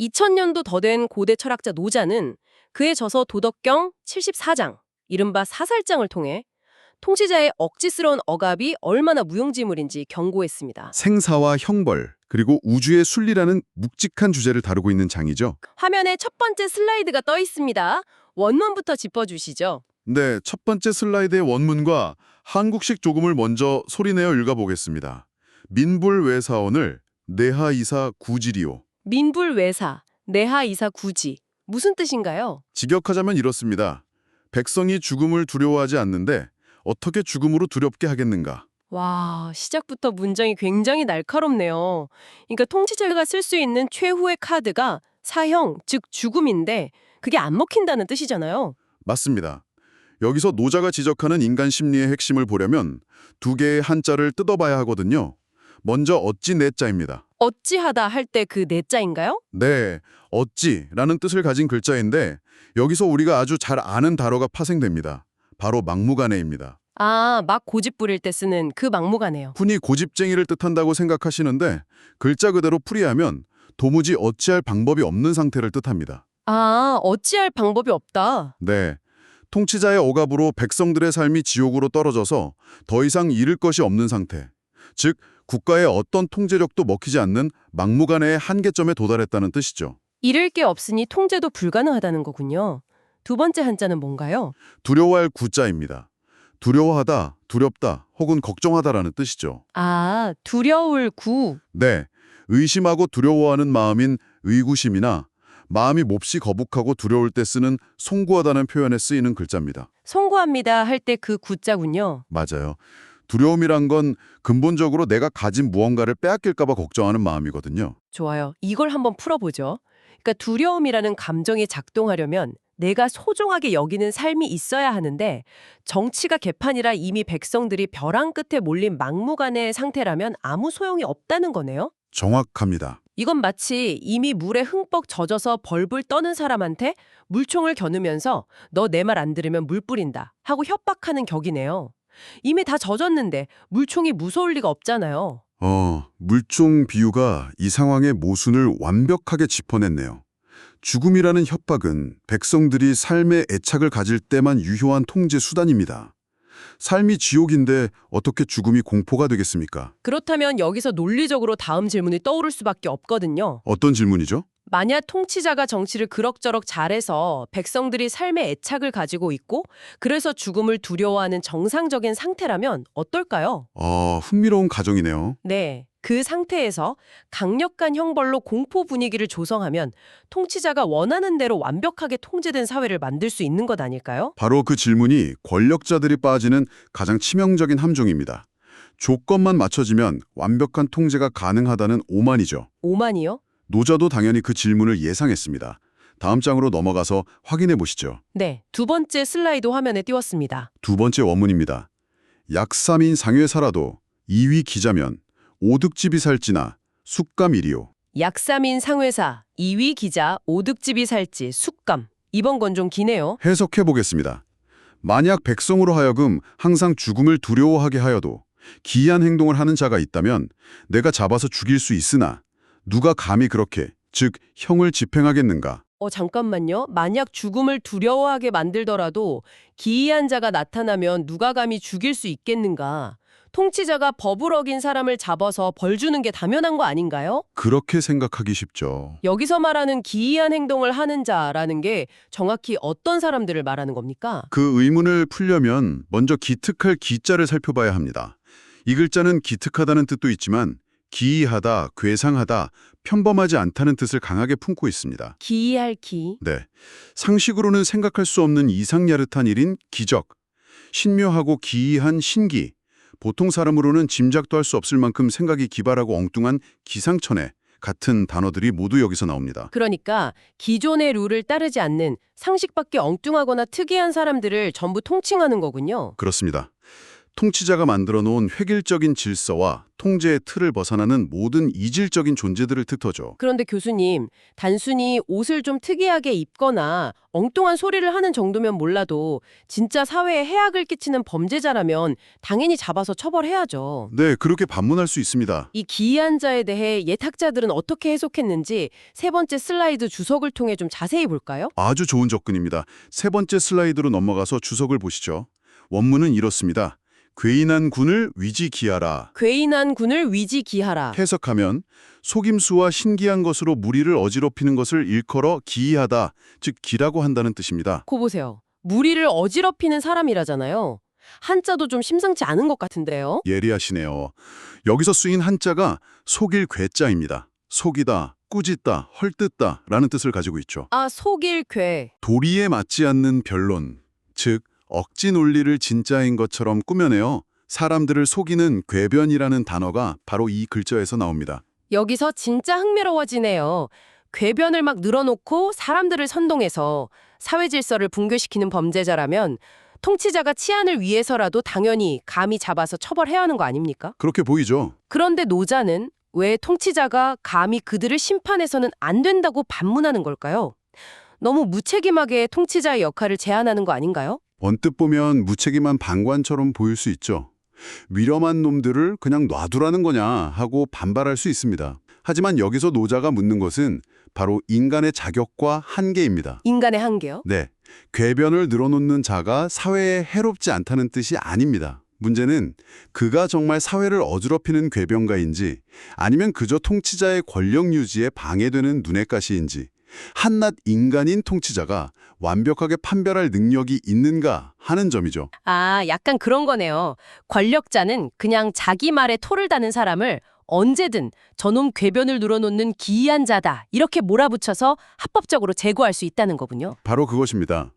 2000년도 더 된 고대 철학자 노자는 그의 저서 도덕경 74장, 이른바 사살장을 통해 통치자의 억지스러운 억압이 얼마나 무용지물인지 경고했습니다. 생사와 형벌, 그리고 우주의 순리라는 묵직한 주제를 다루고 있는 장이죠. 화면에 첫 번째 슬라이드가 떠 있습니다. 원문부터 짚어주시죠. 네, 첫 번째 슬라이드의 원문과 한국식 조금을 먼저 소리내어 읽어보겠습니다. 민불외사원을 내하이사 구지리오. 민불외사, 내하이사 구지. 무슨 뜻인가요? 직역하자면 이렇습니다. 백성이 죽음을 두려워하지 않는데 어떻게 죽음으로 두렵게 하겠는가? 와, 시작부터 문장이 굉장히 날카롭네요. 그러니까 통치자가 쓸 수 있는 최후의 카드가 사형, 즉 죽음인데 그게 안 먹힌다는 뜻이잖아요. 맞습니다. 여기서 노자가 지적하는 인간 심리의 핵심을 보려면 두 개의 한자를 뜯어봐야 하거든요. 먼저 어찌 내자입니다. 어찌하다 할 때 그 내자인가요? 네, 어찌라는 뜻을 가진 글자인데 여기서 우리가 아주 잘 아는 단어가 파생됩니다. 바로 막무가내입니다. 아, 막 고집 부릴 때 쓰는 그 막무가내요. 흔히 고집쟁이를 뜻한다고 생각하시는데 글자 그대로 풀이하면 도무지 어찌할 방법이 없는 상태를 뜻합니다. 아, 어찌할 방법이 없다. 네, 통치자의 억압으로 백성들의 삶이 지옥으로 떨어져서 더 이상 잃을 것이 없는 상태. 즉, 국가의 어떤 통제력도 먹히지 않는 막무가내의 한계점에 도달했다는 뜻이죠. 잃을 게 없으니 통제도 불가능하다는 거군요. 두 번째 한자는 뭔가요? 두려워할 구자입니다. 두려워하다, 두렵다, 혹은 걱정하다라는 뜻이죠. 아, 두려울 구. 네, 의심하고 두려워하는 마음인 의구심이나 마음이 몹시 거북하고 두려울 때 쓰는 송구하다는 표현에 쓰이는 글자입니다. 송구합니다 할 때 그 구자군요. 맞아요. 두려움이란 건 근본적으로 내가 가진 무언가를 빼앗길까 봐 걱정하는 마음이거든요. 좋아요. 이걸 한번 풀어보죠. 그러니까 두려움이라는 감정이 작동하려면 내가 소중하게 여기는 삶이 있어야 하는데 정치가 개판이라 이미 백성들이 벼랑 끝에 몰린 막무가내의 상태라면 아무 소용이 없다는 거네요. 정확합니다. 이건 마치 이미 물에 흠뻑 젖어서 벌벌 떠는 사람한테 물총을 겨누면서 너 내 말 안 들으면 물 뿌린다 하고 협박하는 격이네요. 이미 다 젖었는데 물총이 무서울 리가 없잖아요. 물총 비유가 이 상황의 모순을 완벽하게 짚어냈네요. 죽음이라는 협박은 백성들이 삶의 애착을 가질 때만 유효한 통제 수단입니다. 삶이 지옥인데 어떻게 죽음이 공포가 되겠습니까? 그렇다면 여기서 논리적으로 다음 질문이 떠오를 수밖에 없거든요. 어떤 질문이죠? 만약 통치자가 정치를 그럭저럭 잘해서 백성들이 삶의 애착을 가지고 있고 그래서 죽음을 두려워하는 정상적인 상태라면 어떨까요? 흥미로운 가정이네요. 네, 그 상태에서 강력한 형벌로 공포 분위기를 조성하면 통치자가 원하는 대로 완벽하게 통제된 사회를 만들 수 있는 것 아닐까요? 바로 그 질문이 권력자들이 빠지는 가장 치명적인 함정입니다. 조건만 맞춰지면 완벽한 통제가 가능하다는 오만이죠. 오만이요? 노자도 당연히 그 질문을 예상했습니다. 다음 장으로 넘어가서 확인해 보시죠. 네, 두 번째 슬라이드 화면에 띄웠습니다. 두 번째 원문입니다. 약삼인 상회 살아도 이위 기자면 오득집이 살지나 숙감이리요. 약삼인 상회사, 2위 기자, 오득집이 살지, 숙감. 이번 건 좀 기네요. 해석해 보겠습니다. 만약 백성으로 하여금 항상 죽음을 두려워하게 하여도 기이한 행동을 하는 자가 있다면 내가 잡아서 죽일 수 있으나 누가 감히 그렇게, 즉 형을 집행하겠는가? 잠깐만요. 만약 죽음을 두려워하게 만들더라도 기이한 자가 나타나면 누가 감히 죽일 수 있겠는가? 통치자가 법을 어긴 사람을 잡아서 벌 주는 게 당연한 거 아닌가요? 그렇게 생각하기 쉽죠. 여기서 말하는 기이한 행동을 하는 자라는 게 정확히 어떤 사람들을 말하는 겁니까? 그 의문을 풀려면 먼저 기특할 기자를 살펴봐야 합니다. 이 글자는 기특하다는 뜻도 있지만 기이하다, 괴상하다, 평범하지 않다는 뜻을 강하게 품고 있습니다. 기이할 기. 네, 상식으로는 생각할 수 없는 이상야릇한 일인 기적, 신묘하고 기이한 신기, 보통 사람으로는 짐작도 할 수 없을 만큼 생각이 기발하고 엉뚱한 기상천외 같은 단어들이 모두 여기서 나옵니다. 그러니까 기존의 룰을 따르지 않는 상식 밖에 엉뚱하거나 특이한 사람들을 전부 통칭하는 거군요. 그렇습니다. 통치자가 만들어 놓은 획일적인 질서와 통제의 틀을 벗어나는 모든 이질적인 존재들을 뜻하죠. 그런데 교수님, 단순히 옷을 좀 특이하게 입거나 엉뚱한 소리를 하는 정도면 몰라도 진짜 사회에 해악을 끼치는 범죄자라면 당연히 잡아서 처벌해야죠. 네, 그렇게 반문할 수 있습니다. 이 기이한 자에 대해 예탁자들은 어떻게 해석했는지 세 번째 슬라이드 주석을 통해 좀 자세히 볼까요? 아주 좋은 접근입니다. 세 번째 슬라이드로 넘어가서 주석을 보시죠. 원문은 이렇습니다. 괴인한 군을 위지기하라. 괴인한 군을 위지기하라. 해석하면 속임수와 신기한 것으로 무리를 어지럽히는 것을 일컬어 기이하다, 즉 기라고 한다는 뜻입니다. 고 보세요. 무리를 어지럽히는 사람이라잖아요. 한자도 좀 심상치 않은 것 같은데요. 예리하시네요. 여기서 쓰인 한자가 속일 괴자입니다. 속이다, 꾸짖다, 헐뜯다 라는 뜻을 가지고 있죠. 아, 속일 괴. 도리에 맞지 않는 변론, 즉 억지 논리를 진짜인 것처럼 꾸며내어 사람들을 속이는 궤변이라는 단어가 바로 이 글자에서 나옵니다. 여기서 진짜 흥미로워지네요. 궤변을 막 늘어놓고 사람들을 선동해서 사회 질서를 붕괴시키는 범죄자라면 통치자가 치안을 위해서라도 당연히 감히 잡아서 처벌해야 하는 거 아닙니까? 그렇게 보이죠? 그런데 노자는 왜 통치자가 감히 그들을 심판해서는 안 된다고 반문하는 걸까요? 너무 무책임하게 통치자의 역할을 제한하는 거 아닌가요? 언뜻 보면 무책임한 방관처럼 보일 수 있죠. 위험한 놈들을 그냥 놔두라는 거냐 하고 반발할 수 있습니다. 하지만 여기서 노자가 묻는 것은 바로 인간의 자격과 한계입니다. 인간의 한계요? 네, 궤변을 늘어놓는 자가 사회에 해롭지 않다는 뜻이 아닙니다. 문제는 그가 정말 사회를 어지럽히는 궤변가인지 아니면 그저 통치자의 권력 유지에 방해되는 눈엣가시인지 한낱 인간인 통치자가 완벽하게 판별할 능력이 있는가 하는 점이죠. 아, 약간 그런 거네요. 권력자는 그냥 자기 말에 토를 다는 사람을 언제든 저놈 궤변을 늘어놓는 기이한 자다 이렇게 몰아붙여서 합법적으로 제거할 수 있다는 거군요. 바로 그것입니다.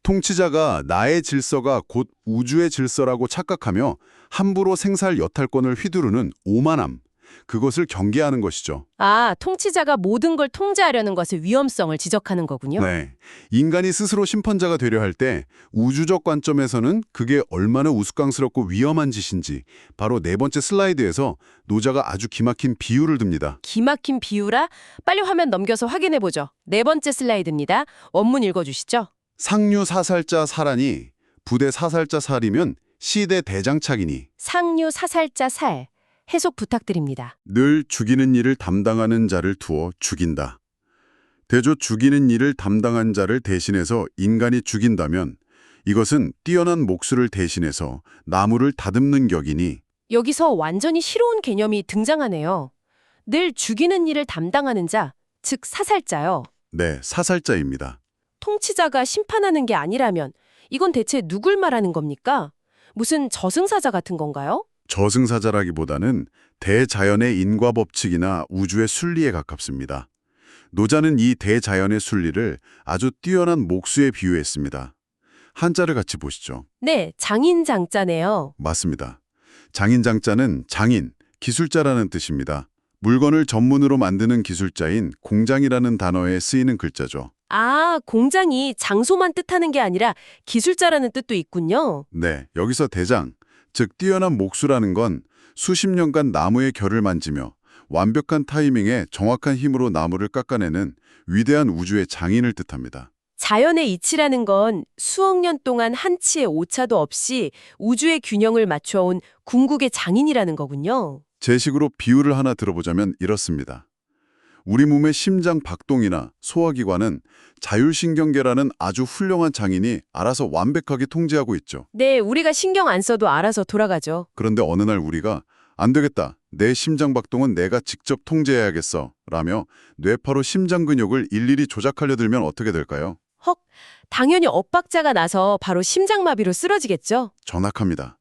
통치자가 나의 질서가 곧 우주의 질서라고 착각하며 함부로 생살 여탈권을 휘두르는 오만함, 그것을 경계하는 것이죠. 아, 통치자가 모든 걸 통제하려는 것의 위험성을 지적하는 거군요. 네, 인간이 스스로 심판자가 되려 할 때 우주적 관점에서는 그게 얼마나 우스꽝스럽고 위험한 짓인지 바로 네 번째 슬라이드에서 노자가 아주 기막힌 비유를 듭니다. 기막힌 비유라? 빨리 화면 넘겨서 확인해보죠. 네 번째 슬라이드입니다. 원문 읽어주시죠. 상류 사살자 살하니 부대 사살자 살이면 시대 대장착이니 상류 사살자 살. 해석 부탁드립니다. 늘 죽이는 일을 담당하는 자를 두어 죽인다. 대조 죽이는 일을 담당한 자를 대신해서 인간이 죽인다면 이것은 뛰어난 목수를 대신해서 나무를 다듬는 격이니 여기서 완전히 새로운 개념이 등장하네요. 늘 죽이는 일을 담당하는 자, 즉 사살자요. 네, 사살자입니다. 통치자가 심판하는 게 아니라면 이건 대체 누굴 말하는 겁니까? 무슨 저승사자 같은 건가요? 저승사자라기보다는 대자연의 인과법칙이나 우주의 순리에 가깝습니다. 노자는 이 대자연의 순리를 아주 뛰어난 목수에 비유했습니다. 한자를 같이 보시죠. 네, 장인장자네요. 맞습니다. 장인장자는 장인, 기술자라는 뜻입니다. 물건을 전문으로 만드는 기술자인 공장이라는 단어에 쓰이는 글자죠. 아, 공장이 장소만 뜻하는 게 아니라 기술자라는 뜻도 있군요. 네, 여기서 대장, 즉 뛰어난 목수라는 건 수십 년간 나무의 결을 만지며 완벽한 타이밍에 정확한 힘으로 나무를 깎아내는 위대한 우주의 장인을 뜻합니다. 자연의 이치라는 건 수억 년 동안 한치의 오차도 없이 우주의 균형을 맞춰온 궁극의 장인이라는 거군요. 제 식으로 비유를 하나 들어보자면 이렇습니다. 우리 몸의 심장 박동이나 소화기관은 자율신경계라는 아주 훌륭한 장인이 알아서 완벽하게 통제하고 있죠. 네, 우리가 신경 안 써도 알아서 돌아가죠. 그런데 어느 날 우리가 안 되겠다. 내 심장 박동은 내가 직접 통제해야겠어. 라며 뇌파로 심장 근육을 일일이 조작하려 들면 어떻게 될까요? 헉, 당연히 엇박자가 나서 바로 심장마비로 쓰러지겠죠? 정확합니다.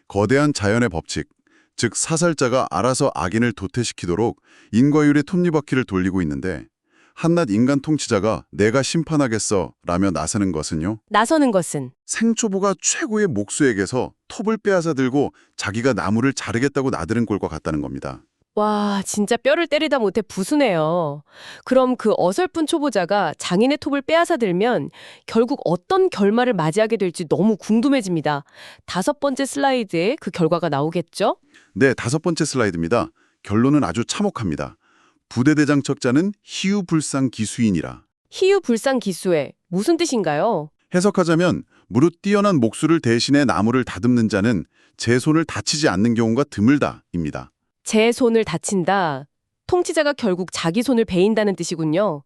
거대한 자연의 법칙, 즉 사살자가 알아서 악인을 도태시키도록 인과율의 톱니바퀴를 돌리고 있는데 한낱 인간 통치자가 내가 심판하겠어 라며 나서는 것은요. 나서는 것은 생초보가 최고의 목수에게서 톱을 빼앗아 들고 자기가 나무를 자르겠다고 나드는 꼴과 같다는 겁니다. 와, 진짜 뼈를 때리다 못해 부수네요. 그럼 그 어설픈 초보자가 장인의 톱을 빼앗아 들면 결국 어떤 결말을 맞이하게 될지 너무 궁금해집니다. 5번째 슬라이드에 그 결과가 나오겠죠? 네, 5번째 슬라이드입니다. 결론은 아주 참혹합니다. 부대대장 척자는 희유불상 기수인이라. 희유불상 기수에 무슨 뜻인가요? 해석하자면 무릇 뛰어난 목수를 대신해 나무를 다듬는 자는 제 손을 다치지 않는 경우가 드물다입니다. 제 손을 다친다. 통치자가 결국 자기 손을 베인다는 뜻이군요.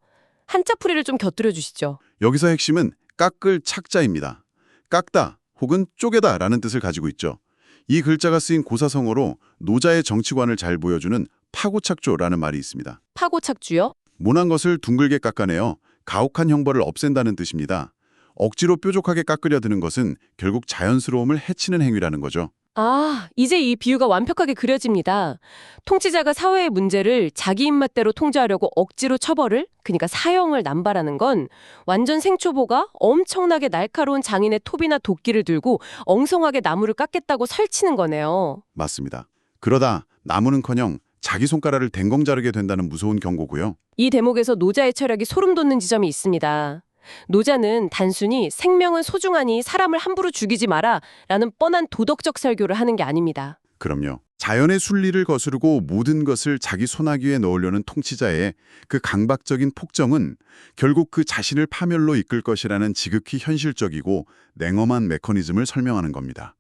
한자풀이를 좀 곁들여 주시죠. 여기서 핵심은 깎을 착자입니다. 깎다 혹은 쪼개다 라는 뜻을 가지고 있죠. 이 글자가 쓰인 고사성어로 노자의 정치관을 잘 보여주는 파고착조라는 말이 있습니다. 파고착주요? 모난 것을 둥글게 깎아내어 가혹한 형벌을 없앤다는 뜻입니다. 억지로 뾰족하게 깎으려 드는 것은 결국 자연스러움을 해치는 행위라는 거죠. 아, 이제 이 비유가 완벽하게 그려집니다. 통치자가 사회의 문제를 자기 입맛대로 통제하려고 억지로 처벌을, 그러니까 사형을 남발하는 건 완전 생초보가 엄청나게 날카로운 장인의 톱이나 도끼를 들고 엉성하게 나무를 깎겠다고 설치는 거네요. 맞습니다. 그러다 나무는커녕 자기 손가락을 댕공 자르게 된다는 무서운 경고고요. 이 대목에서 노자의 철학이 소름 돋는 지점이 있습니다. 노자는 단순히 생명은 소중하니 사람을 함부로 죽이지 마라 라는 뻔한 도덕적 설교를 하는 게 아닙니다. 그럼요. 자연의 순리를 거스르고 모든 것을 자기 손아귀에 넣으려는 통치자의 그 강박적인 폭정은 결국 그 자신을 파멸로 이끌 것이라는 지극히 현실적이고 냉엄한 메커니즘을 설명하는 겁니다.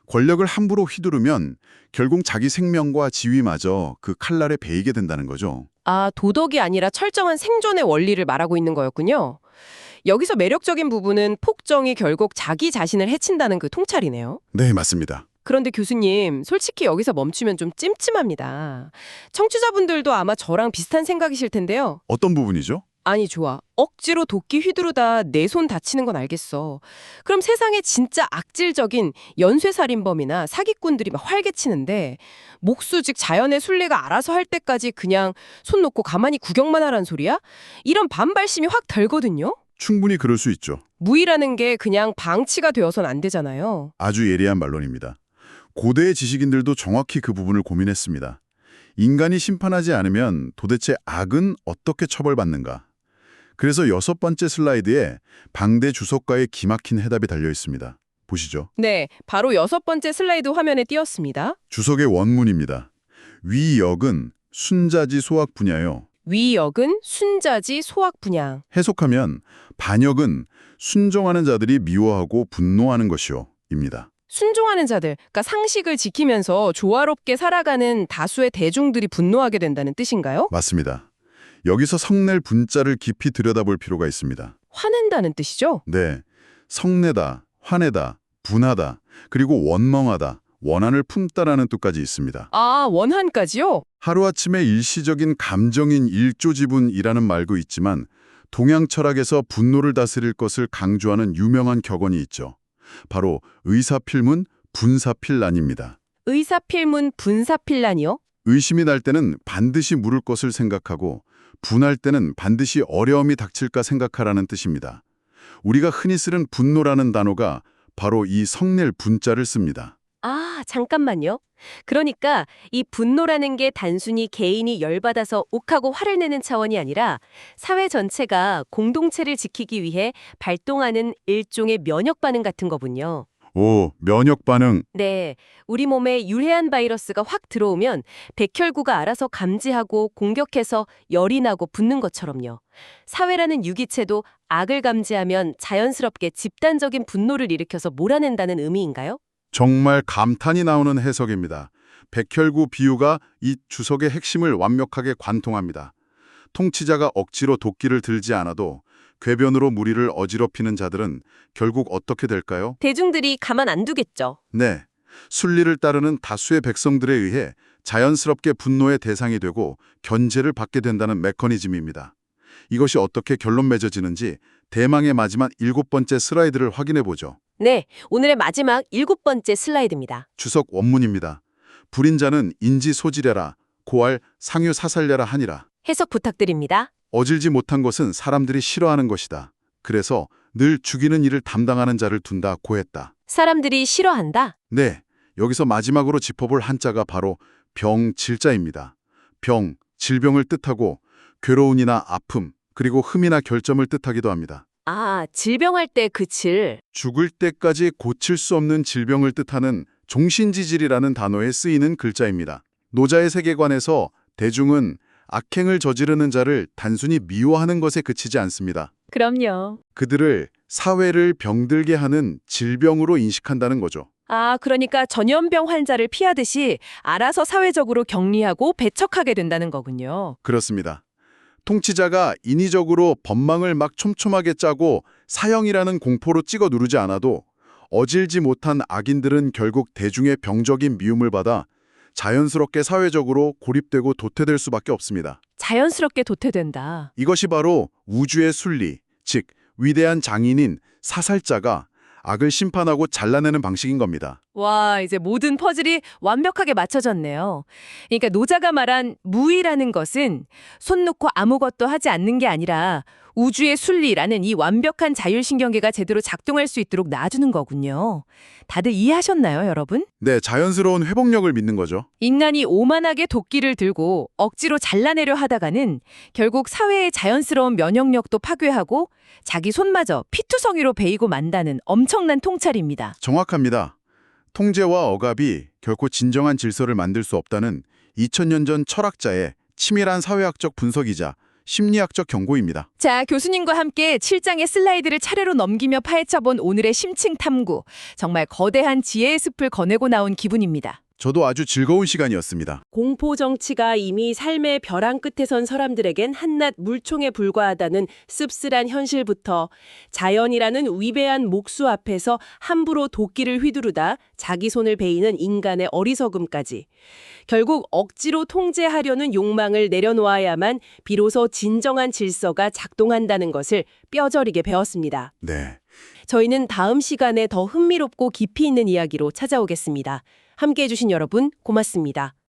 권력을 함부로 휘두르면 결국 자기 생명과 지위마저 그 칼날에 베이게 된다는 거죠. 아, 도덕이 아니라 철저한 생존의 원리를 말하고 있는 거였군요. 여기서 매력적인 부분은 폭정이 결국 자기 자신을 해친다는 그 통찰이네요. 네, 맞습니다. 그런데 교수님, 솔직히 여기서 멈추면 좀 찜찜합니다. 청취자분들도 아마 저랑 비슷한 생각이실 텐데요. 어떤 부분이죠? 아니 좋아. 억지로 도끼 휘두르다 내 손 다치는 건 알겠어. 그럼 세상에 진짜 악질적인 연쇄살인범이나 사기꾼들이 막 활개치는데 목수 즉 자연의 순리가 알아서 할 때까지 그냥 손 놓고 가만히 구경만 하란 소리야? 이런 반발심이 확 들거든요. 충분히 그럴 수 있죠. 무의라는 게 그냥 방치가 되어선 안 되잖아요. 아주 예리한 반론입니다. 고대의 지식인들도 정확히 그 부분을 고민했습니다. 인간이 심판하지 않으면 도대체 악은 어떻게 처벌받는가? 그래서 6번째 슬라이드에 방대 주석가의 기막힌 해답이 달려 있습니다. 보시죠. 네, 바로 6번째 슬라이드 화면에 띄었습니다. 주석의 원문입니다. 위역은 순자지 소학 분야요. 위역은 순자지 소학 분양. 해석하면 반역은 순종하는 자들이 미워하고 분노하는 것이요. 입니다. 순종하는 자들, 그러니까 상식을 지키면서 조화롭게 살아가는 다수의 대중들이 분노하게 된다는 뜻인가요? 맞습니다. 여기서 성낼 분자를 깊이 들여다볼 필요가 있습니다. 화낸다는 뜻이죠? 네, 성내다, 화내다, 분하다, 그리고 원멍하다, 원한을 품다라는 뜻까지 있습니다. 아, 원한까지요? 하루아침에 일시적인 감정인 일조지분이라는 말도 있지만 동양 철학에서 분노를 다스릴 것을 강조하는 유명한 격언이 있죠. 바로 의사필문, 분사필란입니다. 의사필문 분사필란이요? 의심이 날 때는 반드시 물을 것을 생각하고 분할 때는 반드시 어려움이 닥칠까 생각하라는 뜻입니다. 우리가 흔히 쓰는 분노라는 단어가 바로 이 성낼 분자를 씁니다. 아, 잠깐만요. 그러니까 이 분노라는 게 단순히 개인이 열받아서 욱하고 화를 내는 차원이 아니라 사회 전체가 공동체를 지키기 위해 발동하는 일종의 면역 반응 같은 거군요. 오, 면역 반응. 네, 우리 몸에 유해한 바이러스가 확 들어오면 백혈구가 알아서 감지하고 공격해서 열이 나고 붓는 것처럼요. 사회라는 유기체도 악을 감지하면 자연스럽게 집단적인 분노를 일으켜서 몰아낸다는 의미인가요? 정말 감탄이 나오는 해석입니다. 백혈구 비유가 이 주석의 핵심을 완벽하게 관통합니다. 통치자가 억지로 도끼를 들지 않아도 궤변으로 무리를 어지럽히는 자들은 결국 어떻게 될까요? 대중들이 가만 안 두겠죠. 네, 순리를 따르는 다수의 백성들에 의해 자연스럽게 분노의 대상이 되고 견제를 받게 된다는 메커니즘입니다. 이것이 어떻게 결론 맺어지는지 대망의 마지막 7번째 슬라이드를 확인해 보죠. 네, 오늘의 마지막 7번째 슬라이드입니다. 주석 원문입니다. 불인 자는 인지 소지랴라, 고할 상유 사살랴라 하니라. 해석 부탁드립니다. 어질지 못한 것은 사람들이 싫어하는 것이다. 그래서 늘 죽이는 일을 담당하는 자를 둔다 고했다. 사람들이 싫어한다? 네, 여기서 마지막으로 짚어볼 한자가 바로 병질자입니다. 병, 질병을 뜻하고 괴로움이나 아픔, 그리고 흠이나 결점을 뜻하기도 합니다. 아, 질병할 때 그 질. 죽을 때까지 고칠 수 없는 질병을 뜻하는 종신지질이라는 단어에 쓰이는 글자입니다. 노자의 세계관에서 대중은 악행을 저지르는 자를 단순히 미워하는 것에 그치지 않습니다. 그럼요. 그들을 사회를 병들게 하는 질병으로 인식한다는 거죠. 아, 그러니까 전염병 환자를 피하듯이 알아서 사회적으로 격리하고 배척하게 된다는 거군요. 그렇습니다. 통치자가 인위적으로 법망을 막 촘촘하게 짜고 사형이라는 공포로 찍어 누르지 않아도 어질지 못한 악인들은 결국 대중의 병적인 미움을 받아 자연스럽게 사회적으로 고립되고 도태될 수밖에 없습니다. 자연스럽게 도태된다. 이것이 바로 우주의 순리, 즉 위대한 장인인 사살자가 악을 심판하고 잘라내는 방식인 겁니다. 와, 이제 모든 퍼즐이 완벽하게 맞춰졌네요. 그러니까 노자가 말한 무의라는 것은 손 놓고 아무것도 하지 않는 게 아니라 우주의 순리라는 이 완벽한 자율신경계가 제대로 작동할 수 있도록 놔주는 거군요. 다들 이해하셨나요, 여러분? 네, 자연스러운 회복력을 믿는 거죠. 인간이 오만하게 도끼를 들고 억지로 잘라내려 하다가는 결국 사회의 자연스러운 면역력도 파괴하고 자기 손마저 피투성이로 베이고 만다는 엄청난 통찰입니다. 정확합니다. 통제와 억압이 결코 진정한 질서를 만들 수 없다는 2000년 전 철학자의 치밀한 사회학적 분석이자 심리학적 경고입니다. 자, 교수님과 함께 7장의 슬라이드를 차례로 넘기며 파헤쳐본 오늘의 심층 탐구. 정말 거대한 지혜의 숲을 거내고 나온 기분입니다. 저도 아주 즐거운 시간이었습니다. 공포 정치가 이미 삶의 벼랑 끝에 선 사람들에겐 한낱 물총에 불과하다는 씁쓸한 현실부터 자연이라는 위대한 목수 앞에서 함부로 도끼를 휘두르다 자기 손을 베이는 인간의 어리석음까지 결국 억지로 통제하려는 욕망을 내려놓아야만 비로소 진정한 질서가 작동한다는 것을 뼈저리게 배웠습니다. 네. 저희는 다음 시간에 더 흥미롭고 깊이 있는 이야기로 찾아오겠습니다. 함께해 주신 여러분 고맙습니다.